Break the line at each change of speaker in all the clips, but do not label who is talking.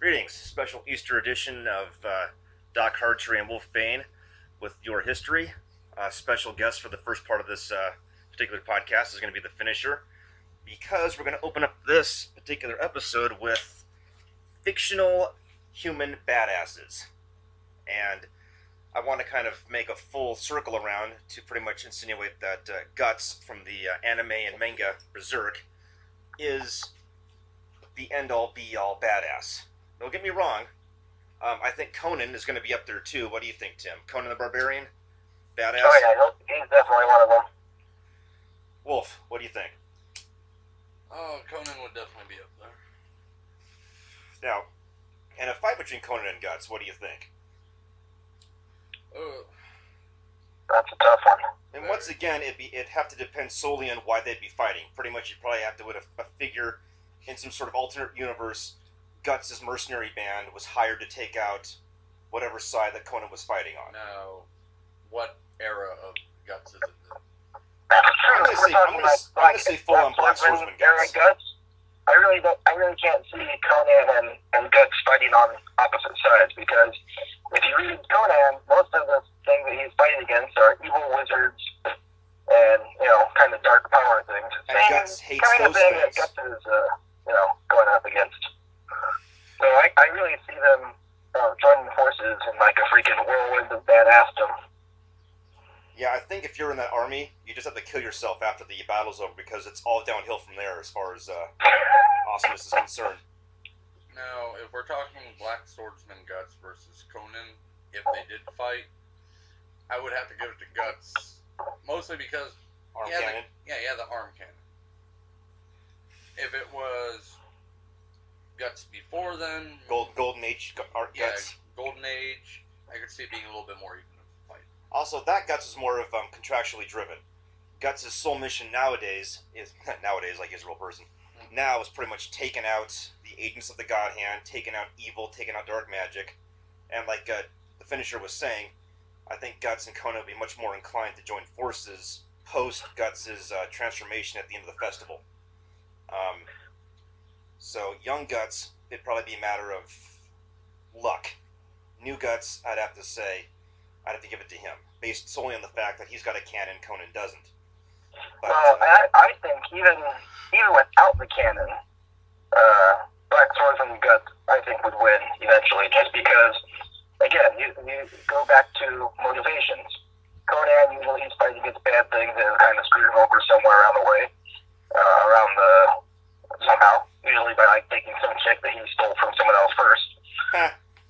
Greetings, special Easter edition of Doc Hartree and Wolf Bane with your history. Special guest for the first part of this particular podcast is going to be the finisher, because we're going to open up this particular episode with fictional human badasses. And I want to kind of make a full circle around to pretty much insinuate that Guts from the anime and manga Berserk is the end-all be-all badass. Don't get me wrong. I think Conan is going to be up there too. What do you think, Tim? Conan the Barbarian? Badass?
Oh yeah, he's definitely one of them.
Wolf, what do you think?
Oh, Conan would definitely be up there.
Now, in a fight between Conan and Guts, what do you think?
That's a tough one.
And once again, it'd have to depend solely on why they'd be fighting. Pretty much, you'd probably have to put a figure in some sort of alternate universe. Guts' mercenary band was hired to take out whatever side that Conan was fighting on.
Now, what era of Guts is it?
That's true.
I'm gonna say full-on Black Swordsman Guts.
I really can't see Conan and Guts fighting on opposite sides, because if you read Conan, most of the things that he's fighting against are evil wizards and kind of dark power things.
And Guts hates
kind
those
of thing
things.
that Guts is going up against. So I really see them joining forces in like a freaking whirlwind of badassdom.
Yeah, I think if you're in that army, you just have to kill yourself after the battle's over, because it's all downhill from there as far as awesomeness is concerned.
Now, if we're talking Black Swordsman Guts versus Conan, if they did fight, I would have to give it to Guts, mostly because
Arm
he had
cannon.
he had the arm cannon. If it was Guts before then,
Golden Age Guts.
Golden Age, I could see it being a little bit more even of a fight.
Also, that Guts is more of contractually driven. Guts' sole mission nowadays is like he's a real person. Now is pretty much taking out the agents of the God Hand, taking out evil, taking out dark magic, and like the finisher was saying, I think Guts and Conan would be much more inclined to join forces post Guts' transformation at the end of the festival. So young Guts, it'd probably be a matter of luck. New Guts, I'd have to give it to him, based solely on the fact that he's got a cannon, Conan doesn't. But,
Well, I think even without the cannon, Black Swordsman Guts, I think, would win eventually, just because, again, you go back to motivations. Conan usually he's fighting against bad things and kind of screwed him over somewhere around the way, somehow, usually by like taking some chick that he stole from someone else first.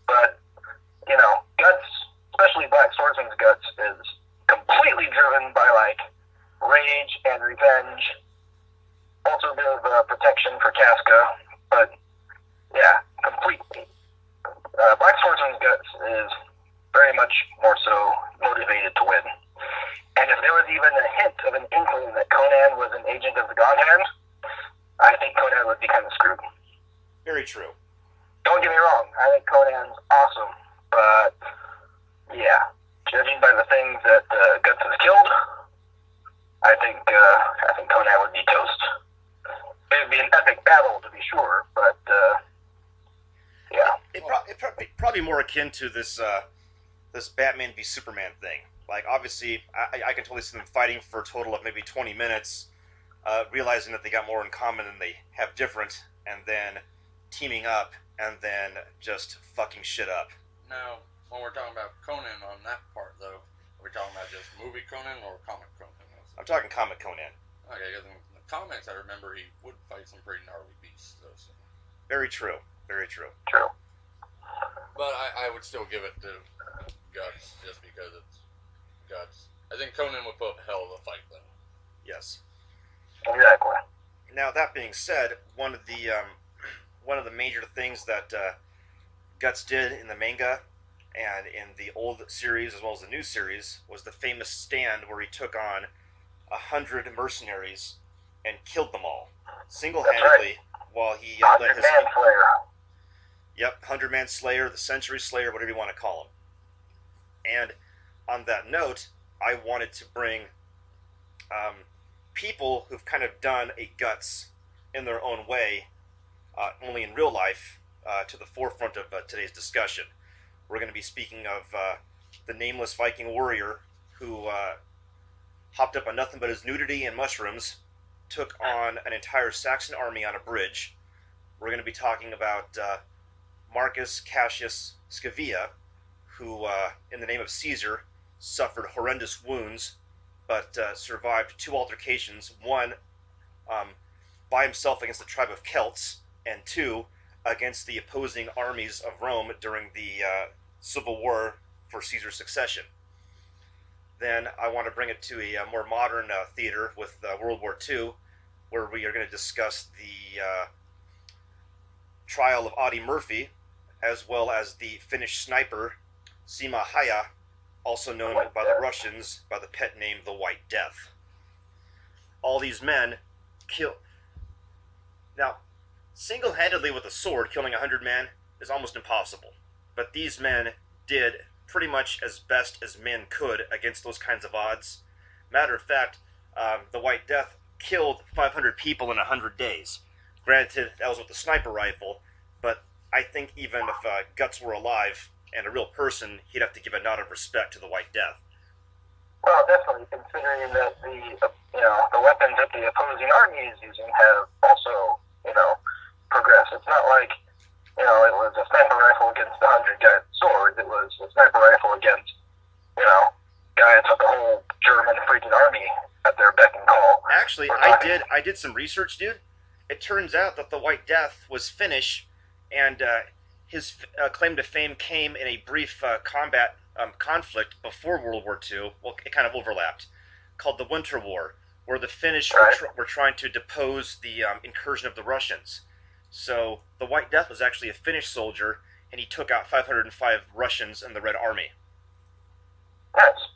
But Guts, especially Black Swordsman's Guts, is completely driven by like rage and revenge. Also a bit of protection for Casca, but yeah, completely. Black Swordsman's Guts is very much more so motivated to win. And if there was even a hint of an inkling that Conan was an agent of the God Hand, I think Conan would be kind of screwed.
very true.
Don't get me wrong, I think Conan's awesome, but yeah, judging by the things that Guts has killed, I think Conan would be toast. It would be an epic battle, to be sure, but yeah.
It probably more akin to this Batman v Superman thing. Like, obviously, I can totally see them fighting for a total of maybe 20 minutes, realizing that they got more in common than they have different, and then teaming up, and then just fucking shit up.
Now, when we're talking about Conan on that part, though, are we talking about just movie Conan or comic Conan?
I'm talking comic Conan.
Okay, because in the comics, I remember he would fight some pretty gnarly beasts, though. So.
Very true. Very true.
True.
But I would still give it to Guts, just because it's Guts. I think Conan would put up a hell of a fight, though.
Yes.
Exactly.
Now, that being said, one of the major things that Guts did in the manga and in the old series as well as the new series was the famous stand where he took on 100 mercenaries and killed them all single-handedly, while he let his
100-man Slayer.
Yep, 100-man Slayer, the Century Slayer, whatever you want to call him. And on that note, I wanted to bring people who've kind of done a Guts in their own way, only in real life, to the forefront of today's discussion. We're going to be speaking of the nameless Viking warrior who hopped up on nothing but his nudity and mushrooms, took on an entire Saxon army on a bridge. We're going to be talking about Marcus Cassius Scevia, who, in the name of Caesar, suffered horrendous wounds, but survived 2 altercations, one by himself against the tribe of Celts, and 2 against the opposing armies of Rome during the civil war for Caesar's succession. Then I want to bring it to a more modern theater with World War II, where we are going to discuss the trial of Audie Murphy, as well as the Finnish sniper Simo Häyhä, also known by the Russians by the pet name the White Death. All these men kill. Now, single-handedly with a sword, killing 100 men is almost impossible. But these men did pretty much as best as men could against those kinds of odds. Matter of fact, the White Death killed 500 people in 100 days. Granted, that was with a sniper rifle, but I think even if Guts were alive and a real person, he'd have to give a nod of respect to the White Death.
Well, definitely, considering that the weapons that the opposing army is using have also, progressed. It's not like, it was a sniper rifle against 100 guys with swords. It was a sniper rifle against, guys with the whole German freaking army at their beck and call.
Actually, I did some research, dude. It turns out that the White Death was Finnish, and his claim to fame came in a brief combat conflict before World War II. Well, it kind of overlapped, called the Winter War, where the Finnish were trying to depose the incursion of the Russians. So the White Death was actually a Finnish soldier, and he took out 505 Russians in the Red Army.
Nice.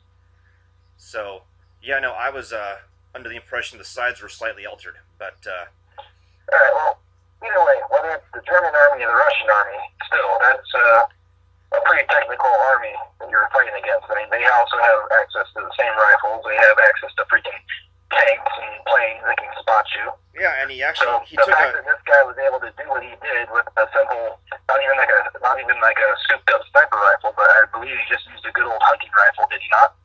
So, yeah, no, I was under the impression the sides were slightly altered, but...
Alright, well, either way, whether it's the German army or the Russian army, still, that's a pretty technical army that you're fighting against. I mean, they also have access to the same rifles. They have access to freaking tanks and planes that can spot you.
Yeah, and he actually...
So the fact that this guy was able to do what he did with a simple, not even like a souped-up sniper rifle, but I believe he just used a good old hunting rifle, did he not?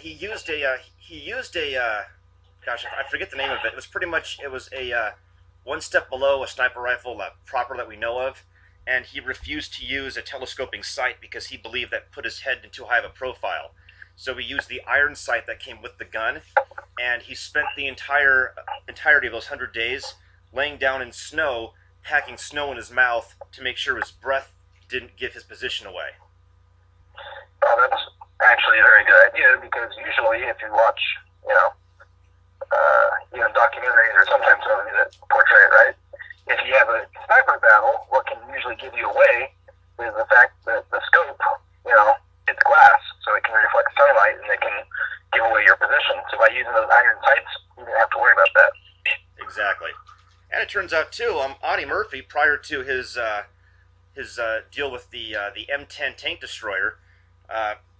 He used a gosh, I forget the name of it. It was a one step below a sniper rifle proper that we know of, and he refused to use a telescoping sight because he believed that put his head in too high of a profile. So he used the iron sight that came with the gun, and he spent the entirety of those 100 days laying down in snow, packing snow in his mouth to make sure his breath didn't give his position away.
Oh, that's actually a very good idea, because usually if you watch, documentaries or sometimes movies that portray it, right? If you have a sniper battle, what can usually give you away is the fact that the scope, it's glass, so it can reflect sunlight and it can give away your position. So by using those iron sights, you don't have to worry about that.
Exactly. And it turns out too, Audie Murphy, prior to his deal with the M10 tank destroyer,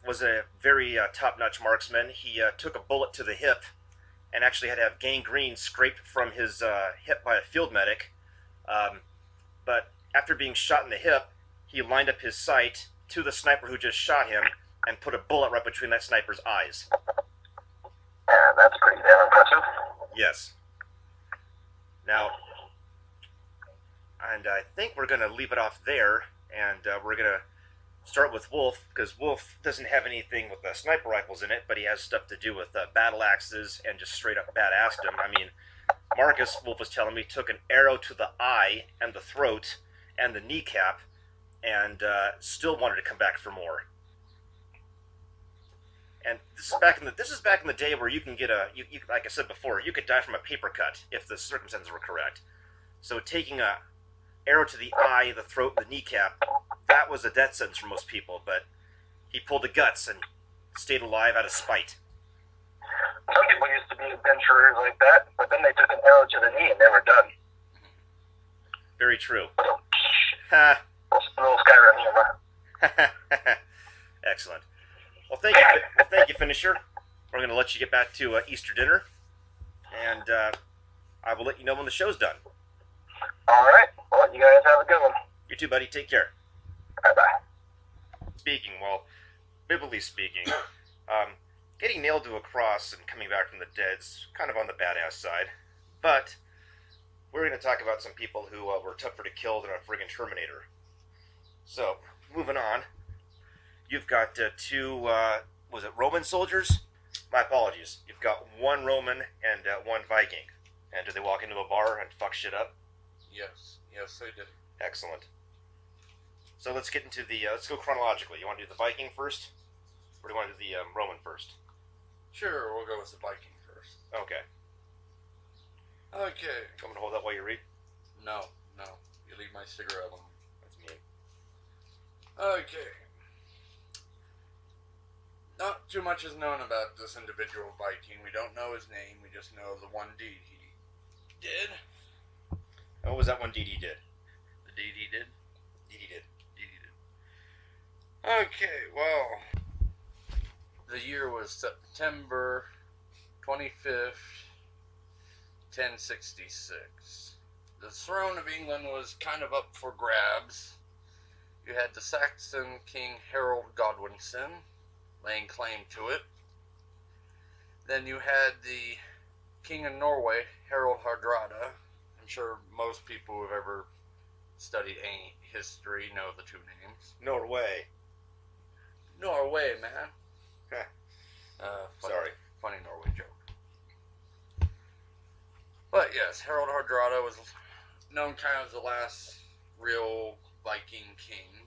was a very top-notch marksman. He took a bullet to the hip and actually had to have gangrene scraped from his hip by a field medic. But after being shot in the hip, he lined up his sight to the sniper who just shot him and put a bullet right between that sniper's eyes.
Yeah, that's pretty damn impressive.
Yes. Now, and I think we're going to leave it off there, and we're going to start with Wolf, because Wolf doesn't have anything with sniper rifles in it, but he has stuff to do with battle axes and just straight up badassdom. I mean, Marcus, Wolf was telling me, took an arrow to the eye and the throat and the kneecap, and still wanted to come back for more. And this is back in the day where you can get you like I said before, you could die from a paper cut if the circumstances were correct. So taking a arrow to the eye, the throat, and the kneecap, that was a death sentence for most people, but he pulled the guts and stayed alive out of spite.
Some people used to be adventurers like that, but then they took an arrow to the knee and they were done.
Very true.
Ha! Little Skyrim humor.
Excellent. Well, thank you, Finisher. We're going to let you get back to Easter dinner, and I will let you know when the show's done.
All right. Well, you guys have a good one.
You You too, buddy. Take care.
Bye-bye.
Biblically speaking, getting nailed to a cross and coming back from the dead's kind of on the badass side. But we're going to talk about some people who were tougher to kill than a friggin' Terminator. So, moving on. You've got two, was it Roman soldiers? My apologies. You've got one Roman and one Viking. And did they walk into a bar and fuck shit up?
Yes, they did.
Excellent. So let's get into let's go chronologically. You want to do the Viking first? Or do you want to do the Roman first?
Sure, we'll go with the Viking first.
Okay.
Okay.
I'm going to hold that while you read?
No. You leave my cigarette alone.
That's mean.
Okay. Not too much is known about this individual Viking. We don't know his name. We just know the one deed he did.
What was that one deed he did?
The deed he did?
Deed he did.
Okay, well, the year was September 25th, 1066. The throne of England was kind of up for grabs. You had the Saxon King Harold Godwinson laying claim to it. Then you had the King of Norway, Harold Hardrada. I'm sure most people who've ever studied any history know the two names.
Norway,
man.
Sorry.
Funny Norway joke. But yes, Harold Hardrada was known kind of as the last real Viking king.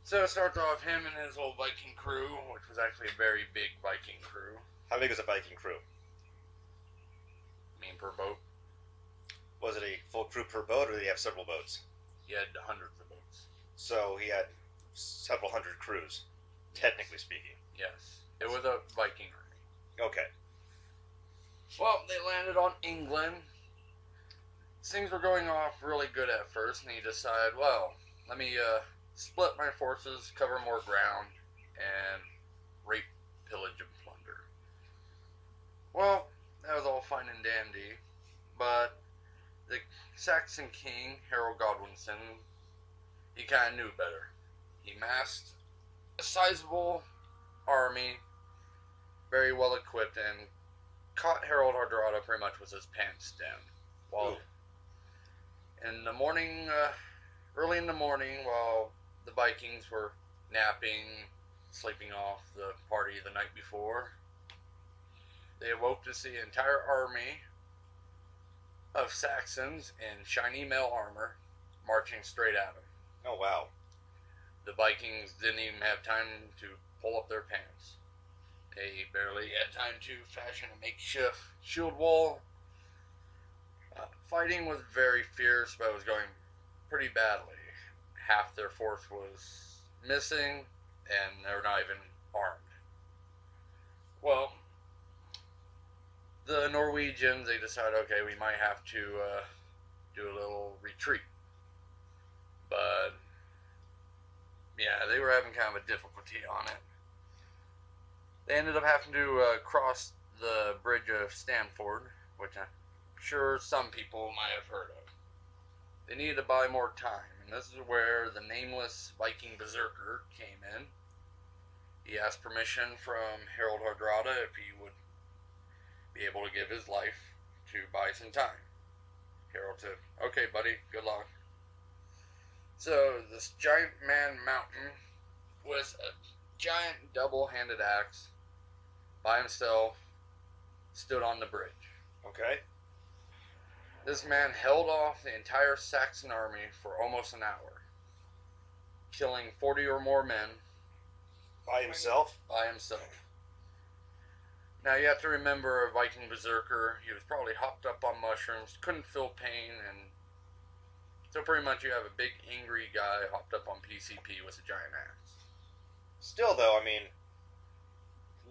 So it starts off him and his whole Viking crew, which was actually a very big Viking crew.
How big is a Viking crew?
I mean, per boat.
Was it a full crew per boat, or did he have several boats?
He had hundreds of boats.
So he had several hundred crews, technically speaking.
Yes. It was a Viking army.
Okay.
Well, they landed on England. Things were going off really good at first, and he decided, well, let me split my forces, cover more ground, and rape, pillage, and plunder. Well, that was all fine and dandy, but the Saxon king, Harold Godwinson, he kind of knew better. He massed a sizable army, very well equipped, and caught Harold Hardrada pretty much with his pants down. While in the morning, early in the morning, while the Vikings were napping, sleeping off the party the night before, they awoke to see an entire army of Saxons in shiny mail armor marching straight at them.
Oh, wow.
The Vikings didn't even have time to pull up their pants. They barely had time to fashion a makeshift shield wall. Fighting was very fierce, but it was going pretty badly. Half their force was missing, and they were not even armed. Well, the Norwegians, they decided, okay, we might have to do a little retreat. But, yeah, they were having kind of a difficulty on it. They ended up having to cross the bridge of Stanford, which I'm sure some people might have heard of. They needed to buy more time, and this is where the nameless Viking berserker came in. He asked permission from Harold Hardrada if he would be able to give his life to buy some time. Harold said, okay, buddy, good luck. So this giant man mountain with a giant double-handed axe by himself stood on the bridge.
Okay.
This man held off the entire Saxon army for almost an hour, killing 40 or more men.
By himself?
By himself. Now you have to remember a Viking berserker, he was probably hopped up on mushrooms, couldn't feel pain, and so pretty much you have a big angry guy hopped up on PCP with a giant axe.
Still, though, I mean,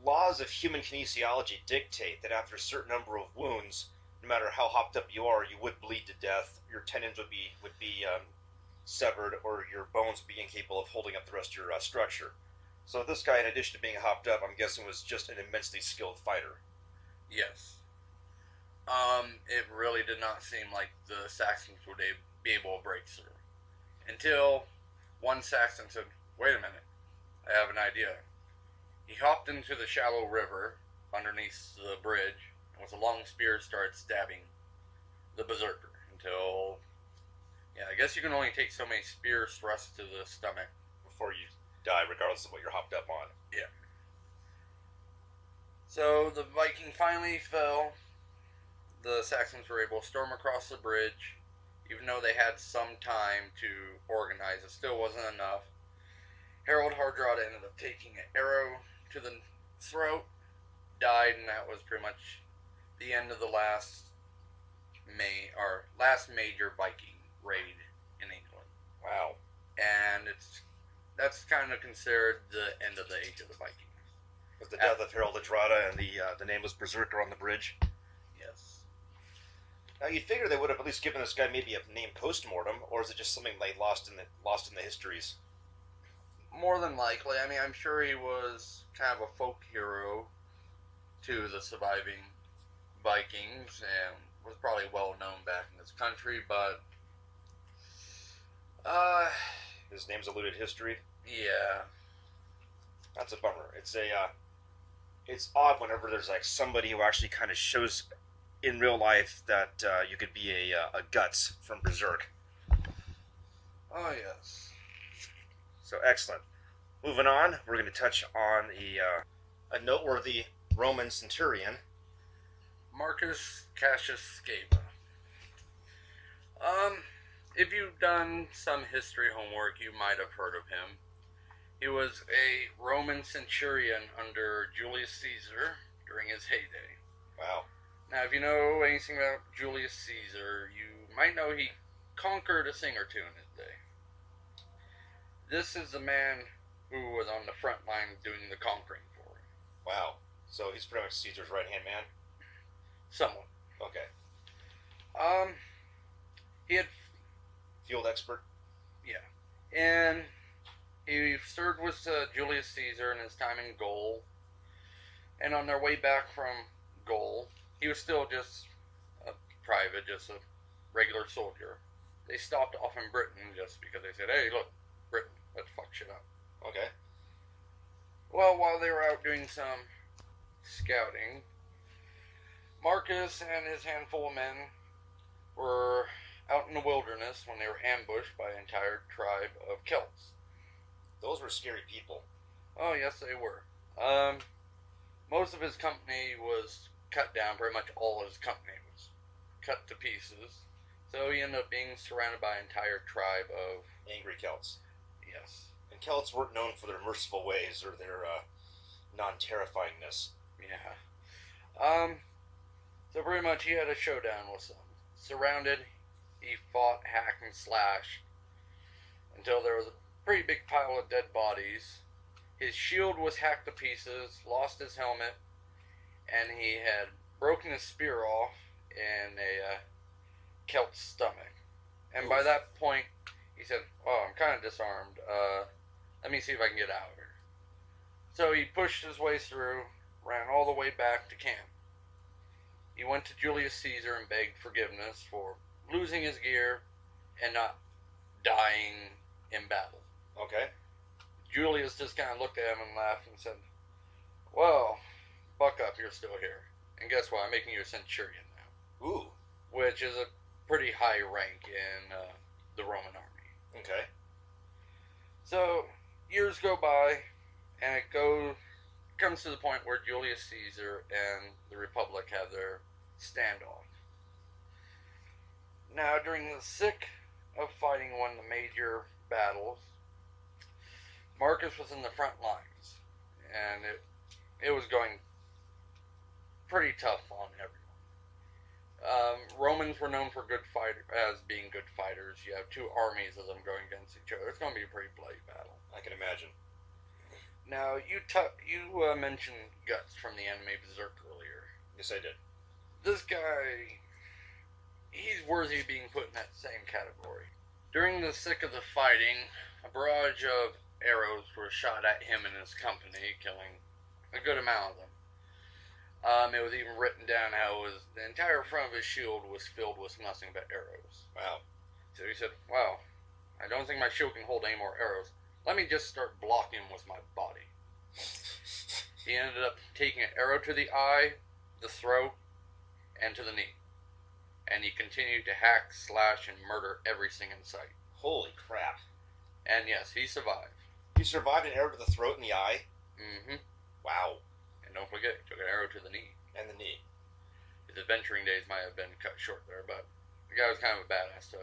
laws of human kinesiology dictate that after a certain number of wounds, no matter how hopped up you are, you would bleed to death. Your tendons would be severed, or your bones would be incapable of holding up the rest of your structure. So this guy, in addition to being hopped up, I'm guessing was just an immensely skilled fighter.
Yes. It really did not seem like the Saxons would be able to break through. Until one Saxon said, "Wait a minute, I have an idea." He hopped into the shallow river underneath the bridge and with a long spear started stabbing the berserker until, yeah, I guess you can only take so many spear thrusts to the stomach
before you die, regardless of what you're hopped up on.
Yeah. So the Viking finally fell. The Saxons were able to storm across the bridge. Even though they had some time to organize, it still wasn't enough. Harold Hardrada ended up taking an arrow to the throat, died, and that was pretty much the end of the last major Viking raid in England.
Wow.
And that's kind of considered the end of the age of the Vikings.
Was the death of Harold Hardrada and the nameless berserker on the bridge?
Yes.
Now you'd figure they would have at least given this guy maybe a name post-mortem, or is it just something like lost in the histories?
More than likely. I mean, I'm sure he was kind of a folk hero to the surviving Vikings and was probably well known back in his country, but
his name's eluded history.
Yeah,
that's a bummer. It's odd whenever there's like somebody who actually kind of shows in real life that you could be a Guts from Berserk.
Oh yes.
So excellent. Moving on, we're going to touch on a noteworthy Roman centurion,
Marcus Cassius Sceva. If you've done some history homework, you might have heard of him. He was a Roman centurion under Julius Caesar during his heyday.
Wow.
Now, if you know anything about Julius Caesar, you might know he conquered a thing or two in his day. This is the man who was on the front line doing the conquering for him.
Wow. So he's pretty much Caesar's right-hand man?
Somewhat.
Okay.
He had...
Field expert?
Yeah. And he served with Julius Caesar in his time in Gaul. And on their way back from Gaul, he was still just a private, just a regular soldier. They stopped off in Britain just because they said, "Hey, look, Britain, let's fuck shit up."
Okay.
Well, while they were out doing some scouting, Marcus and his handful of men were out in the wilderness when they were ambushed by an entire tribe of Celts.
Those were scary people.
Oh, yes, they were. Most of his company was cut down. Pretty much all his company was cut to pieces. So he ended up being surrounded by an entire tribe of
angry Celts.
Yes.
And Celts weren't known for their merciful ways or their non-terrifyingness.
Yeah. So pretty much he had a showdown with them. Surrounded, he fought, hacked, and slashed until there was a pretty big pile of dead bodies. His shield was hacked to pieces, lost his helmet, and he had broken his spear off in a Celt's stomach. And by that point, he said, "Oh, I'm kind of disarmed. Let me see if I can get out of here." So he pushed his way through, ran all the way back to camp. He went to Julius Caesar and begged forgiveness for losing his gear and not dying in battle.
Okay.
Julius just kind of looked at him and laughed and said, "Well, buck up, you're still here. And guess what? I'm making you a centurion now."
Ooh.
Which is a pretty high rank in the Roman army.
Okay.
So, years go by, and it comes to the point where Julius Caesar and the Republic have their standoff. Now, during the thick of fighting one of the major battles, Marcus was in the front lines, and it was going pretty tough on everyone. Romans were known for being good fighters. You have two armies of them going against each other. It's going to be a pretty bloody battle.
I can imagine.
Now, you mentioned Guts from the anime Berserk earlier.
Yes, I did.
This guy, he's worthy of being put in that same category. During the thick of the fighting, a barrage of arrows were shot at him and his company, killing a good amount of them. It was even written down how the entire front of his shield was filled with nothing but arrows.
Wow.
So he said, "Wow, I don't think my shield can hold any more arrows. Let me just start blocking with my body." He ended up taking an arrow to the eye, the throat, and to the knee. And he continued to hack, slash, and murder everything in sight.
Holy crap.
And yes, he survived.
He survived an arrow to the throat and the eye?
Mm-hmm.
Wow.
And don't forget, he took an arrow to the knee.
And the knee.
His adventuring days might have been cut short there, but the guy was kind of a badass, so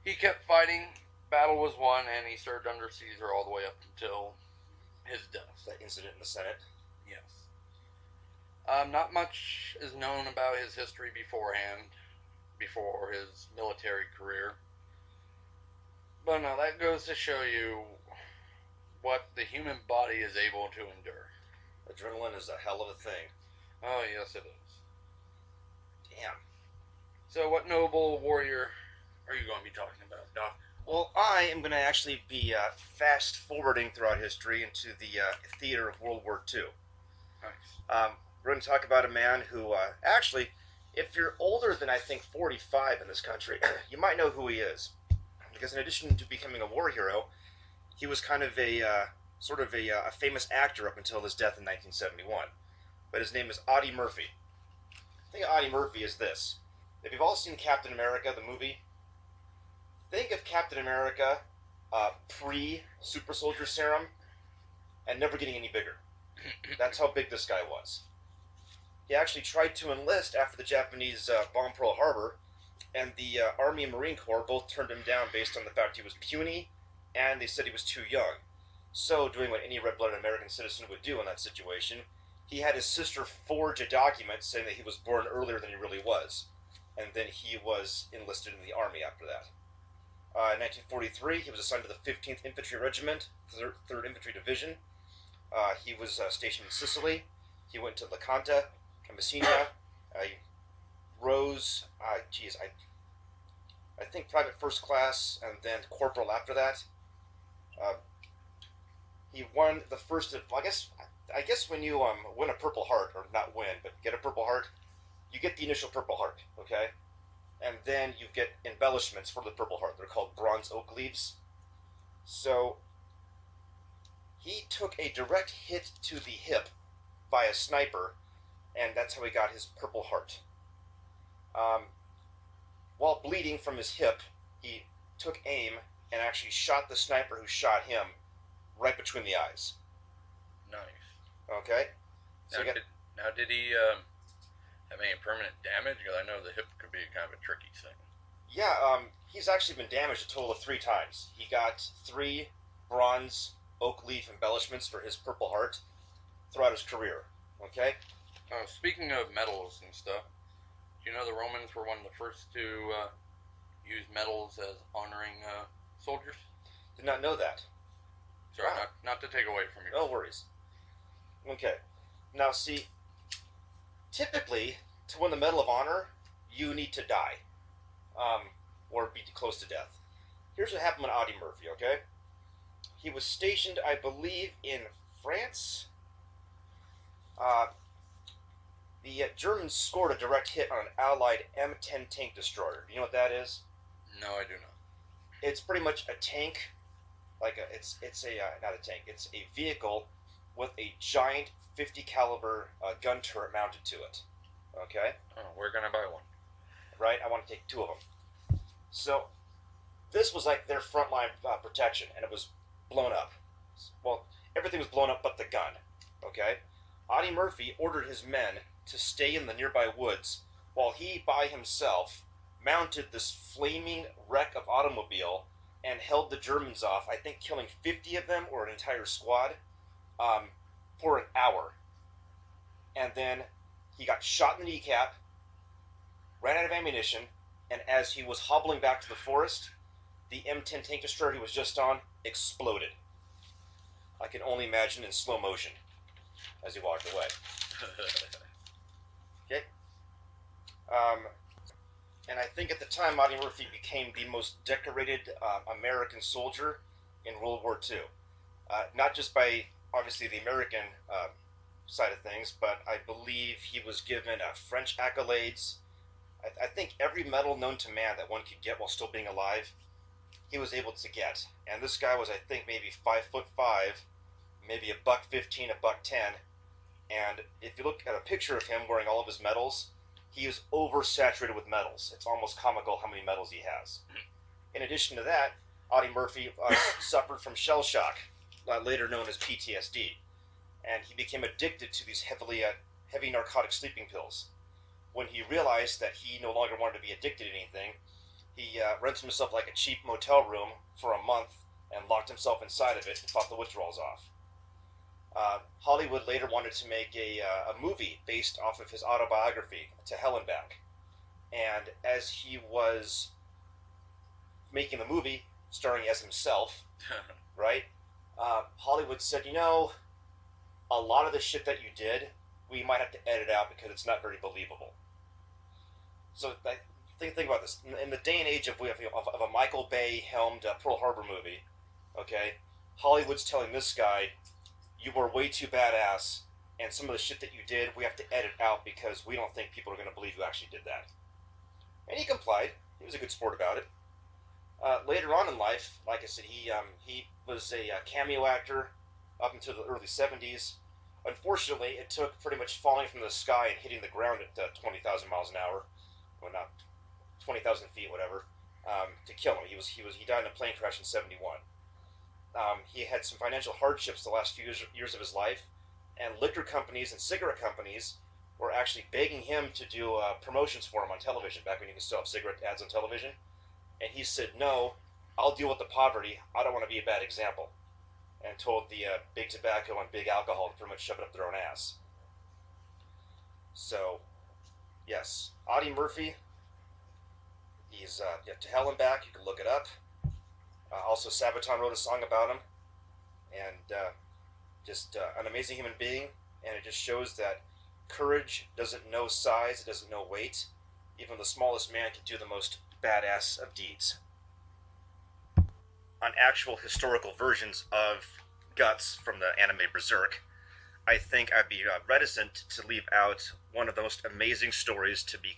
he kept fighting. Battle was won, and he served under Caesar all the way up until his death.
That incident in the Senate?
Yes. Not much is known about his history beforehand, before his military career. But no, that goes to show you what the human body is able to endure.
Adrenaline is a hell of a thing.
Oh, yes, it is.
Damn.
So, what noble warrior are you going to be talking about, Doc?
Well, I am going to actually be fast forwarding throughout history into the theater of World War II.
Nice.
We're going to talk about a man who, actually, if you're older than I think 45 in this country, you might know who he is. Because in addition to becoming a war hero, he was kind of a famous actor up until his death in 1971. But his name is Audie Murphy. The thing of Audie Murphy is this. If you've all seen Captain America, the movie, think of Captain America pre-Super Soldier Serum and never getting any bigger. That's how big this guy was. He actually tried to enlist after the Japanese bombed Pearl Harbor, and the Army and Marine Corps both turned him down based on the fact he was puny, and they said he was too young. So, doing what any red-blooded American citizen would do in that situation, he had his sister forge a document saying that he was born earlier than he really was, and then he was enlisted in the Army after that. In 1943, he was assigned to the 15th Infantry Regiment, 3rd Infantry Division. He was stationed in Sicily. He went to Lecanto and Messina. He rose, I think private first class, and then corporal after that. He won the first of, I guess when you win a Purple Heart, or not win, but get a Purple Heart, you get the initial Purple Heart, okay? And then you get embellishments for the Purple Heart. They're called bronze oak leaves. So, he took a direct hit to the hip by a sniper, and that's how he got his Purple Heart. While bleeding from his hip, he took aim and actually shot the sniper who shot him right between the eyes.
Nice.
Okay?
So did he have any permanent damage? Because I know the hip could be kind of a tricky thing.
Yeah, he's actually been damaged a total of 3 times. He got 3 bronze oak leaf embellishments for his Purple Heart throughout his career. Okay?
Speaking of medals and stuff, do you know the Romans were one of the first to use medals as honoring soldiers?
Did not know that.
Sorry,
Wow.
not to take away from you.
No worries. Okay. Now, see, typically, to win the Medal of Honor, you need to die. Or be close to death. Here's what happened with Audie Murphy, okay? He was stationed, I believe, in France. The Germans scored a direct hit on an Allied M10 tank destroyer. Do you know what that is?
No, I do not.
It's pretty much a tank. It's not a tank. It's a vehicle with a giant 50 caliber gun turret mounted to it. Okay?
Oh, where can I buy one?
Right? I want to take 2 of them. So, this was like their frontline protection, and it was blown up. Well, everything was blown up but the gun. Okay? Audie Murphy ordered his men to stay in the nearby woods while he, by himself, mounted this flaming wreck of automobile and held the Germans off, I think killing 50 of them or an entire squad, for an hour. And then he got shot in the kneecap, ran out of ammunition, and as he was hobbling back to the forest, the M10 tank destroyer he was just on exploded. I can only imagine in slow motion as he walked away. Okay? And I think at the time, Audie Murphy became the most decorated American soldier in World War II. Not just by, obviously, the American side of things, but I believe he was given French accolades. I think every medal known to man that one could get while still being alive, he was able to get. And this guy was, I think, maybe 5'5", maybe a buck 15, a buck 10. And if you look at a picture of him wearing all of his medals, he is oversaturated with medals. It's almost comical how many medals he has. In addition to that, Audie Murphy suffered from shell shock, later known as PTSD, and he became addicted to these heavy narcotic sleeping pills. When he realized that he no longer wanted to be addicted to anything, he rented himself like a cheap motel room for a month and locked himself inside of it and fought the withdrawals off. Hollywood later wanted to make a movie based off of his autobiography, To Hell and Back. And as he was making the movie, starring as himself, right, Hollywood said, a lot of the shit that you did, we might have to edit out because it's not very believable. So think about this. In the day and age of a Michael Bay helmed Pearl Harbor movie, okay, Hollywood's telling this guy, you were way too badass, and some of the shit that you did, we have to edit out because we don't think people are going to believe you actually did that. And he complied. He was a good sport about it. Later on in life, like I said, he was a cameo actor up until the early 70s. Unfortunately, it took pretty much falling from the sky and hitting the ground at 20,000 miles an hour, well, not 20,000 feet, whatever, to kill him. He died in a plane crash in 71. He had some financial hardships the last few years of his life, and liquor companies and cigarette companies were actually begging him to do promotions for him on television, back when you could still have cigarette ads on television. And he said, no, I'll deal with the poverty. I don't want to be a bad example. And told the big tobacco and big alcohol to pretty much shove it up their own ass. So, yes, Audie Murphy, he's To Hell and Back. You can look it up. Also, Sabaton wrote a song about him. And just an amazing human being. And it just shows that courage doesn't know size, it doesn't know weight. Even the smallest man can do the most badass of deeds. On actual historical versions of Guts from the anime Berserk, I think I'd be reticent to leave out one of the most amazing stories to be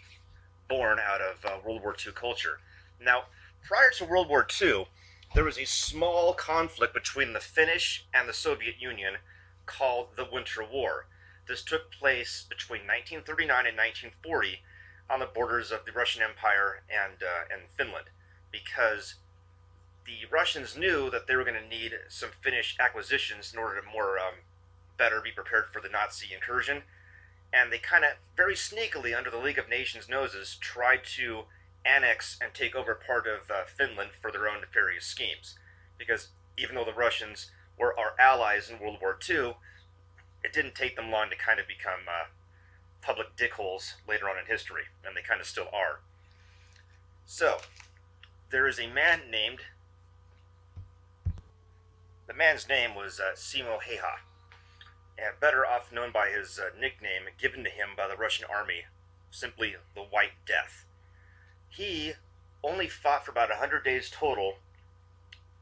born out of World War II culture. Now, prior to World War II, there was a small conflict between the Finnish and the Soviet Union called the Winter War. This took place between 1939 and 1940 on the borders of the Russian Empire and Finland, because the Russians knew that they were going to need some Finnish acquisitions in order to better be prepared for the Nazi incursion, and they kind of very sneakily, under the League of Nations' noses, tried to annex and take over part of Finland for their own nefarious schemes. Because even though the Russians were our allies in World War II, it didn't take them long to kind of become public dickholes later on in history, and they kind of still are. So, there is a man named... The man's name was Simo Heha, and better off known by his nickname given to him by the Russian army, simply the White Death. He only fought for about 100 days total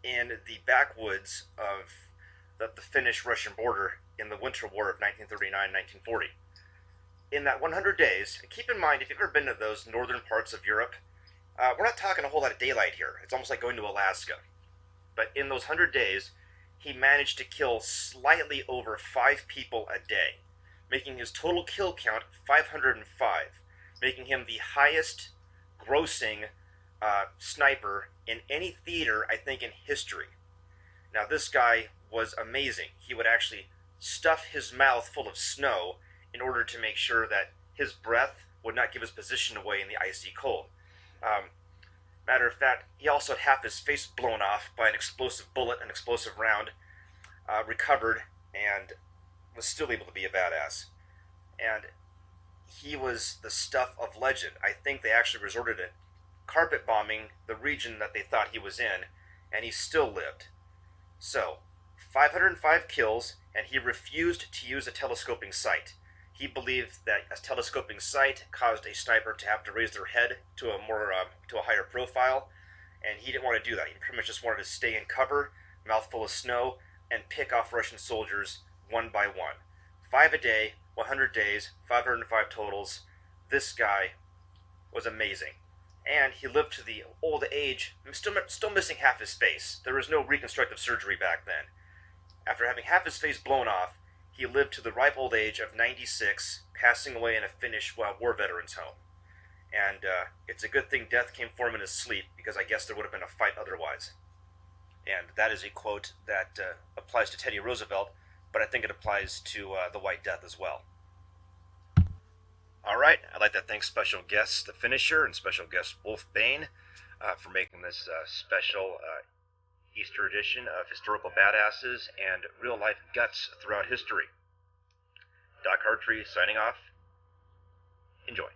in the backwoods of the Finnish-Russian border in the Winter War of 1939-1940. In that 100 days, and keep in mind, if you've ever been to those northern parts of Europe, we're not talking a whole lot of daylight here. It's almost like going to Alaska. But in those 100 days, he managed to kill slightly over 5 people a day, making his total kill count 505, making him the highest grossing sniper in any theater, I think, in history. Now, this guy was amazing. He would actually stuff his mouth full of snow in order to make sure that his breath would not give his position away in the icy cold. Matter of fact, he also had half his face blown off by an explosive bullet, an explosive round, recovered, and was still able to be a badass. And he was the stuff of legend. I think they actually resorted to carpet bombing the region that they thought he was in, and he still lived. So, 505 kills, and he refused to use a telescoping sight. He believed that a telescoping sight caused a sniper to have to raise their head to a higher profile, and he didn't want to do that. He pretty much just wanted to stay in cover, mouth full of snow, and pick off Russian soldiers one by one. 5 a day, 100 days, 505 totals. This guy was amazing. And he lived to the old age, still missing half his face. There was no reconstructive surgery back then. After having half his face blown off, he lived to the ripe old age of 96, passing away in a Finnish war veterans home. And it's a good thing death came for him in his sleep, because I guess there would have been a fight otherwise. And that is a quote that applies to Teddy Roosevelt, but I think it applies to the White Death as well. All right, I'd like to thank special guests, the finisher, and special guest Wolf Bane, for making this special Easter edition of Historical Badasses and Real Life Guts Throughout History. Doc Hartree signing off. Enjoy.